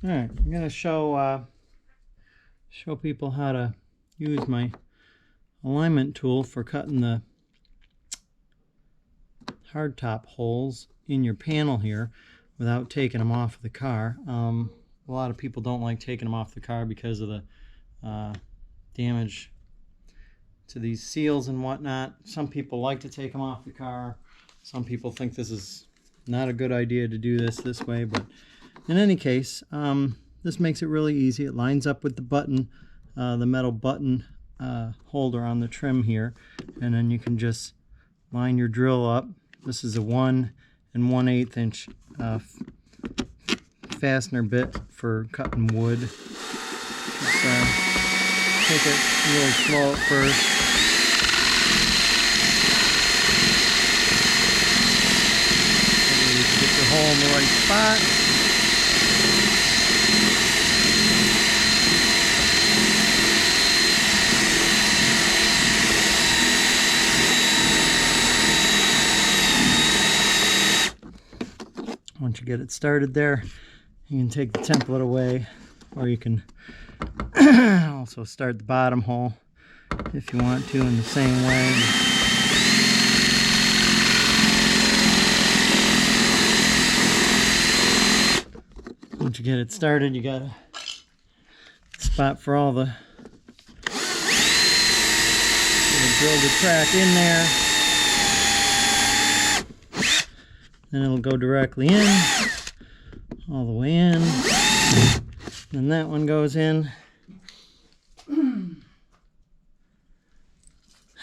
Alright, I'm going to show people how to use my alignment tool for cutting the hardtop holes in your panel here without taking them off of the car. A lot of people don't like taking them off the car because of the damage to these seals and whatnot. Some people like to take them off the car. Some people think this is not a good idea to do this way, but in any case, this makes it really easy. It lines up with the button, the metal button holder on the trim here, and then you can just line your drill up. This is a 1 1/8 inch fastener bit for cutting wood. Just take it really slow at first. Get your hole in the right spot. Once you get it started there, you can take the template away, or you can also start the bottom hole if you want to in the same way. Once you get it started, you got a spot for all the drill the track in there. Then it'll go directly in, all the way in. Then that one goes in. And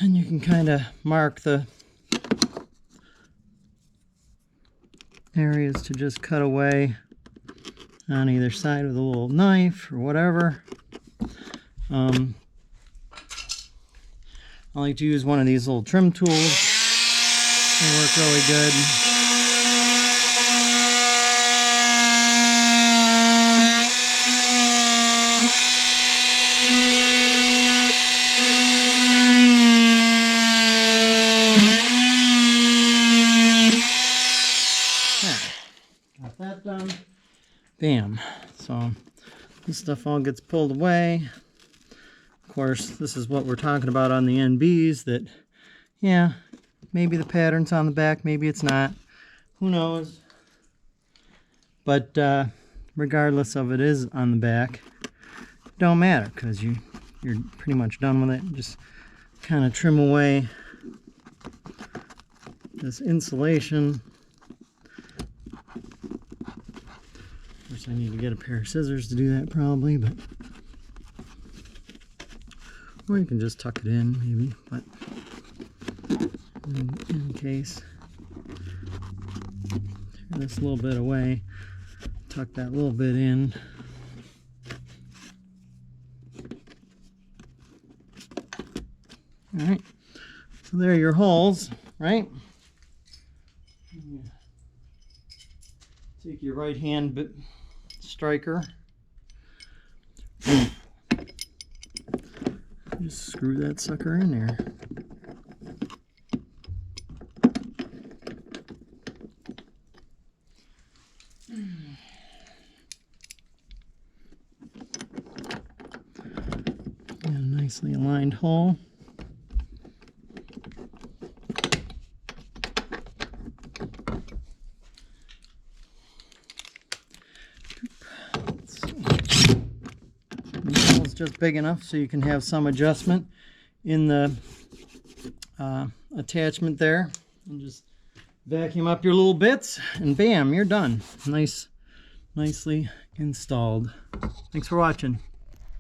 you can kind of mark the areas to just cut away on either side with a little knife or whatever. I like to use one of these little trim tools. They work really good. Got that done. Bam. So this stuff all gets pulled away. Of course, this is what we're talking about on the NBs, that, yeah, maybe the pattern's on the back, maybe it's not. Who knows? But regardless of it is on the back, it don't matter, because you're pretty much done with it. Just kind of trim away this insulation. Of course, I need to get a pair of scissors to do that probably, but or you can just tuck it in maybe, but in case, turn this a little bit away, tuck that little bit in. All right, so there are your holes, right? Take your right hand striker, just screw that sucker in there. And a nicely aligned hole. Just big enough so you can have some adjustment in the attachment there, and just vacuum up your little bits and bam, you're done. Nicely installed. Thanks for watching.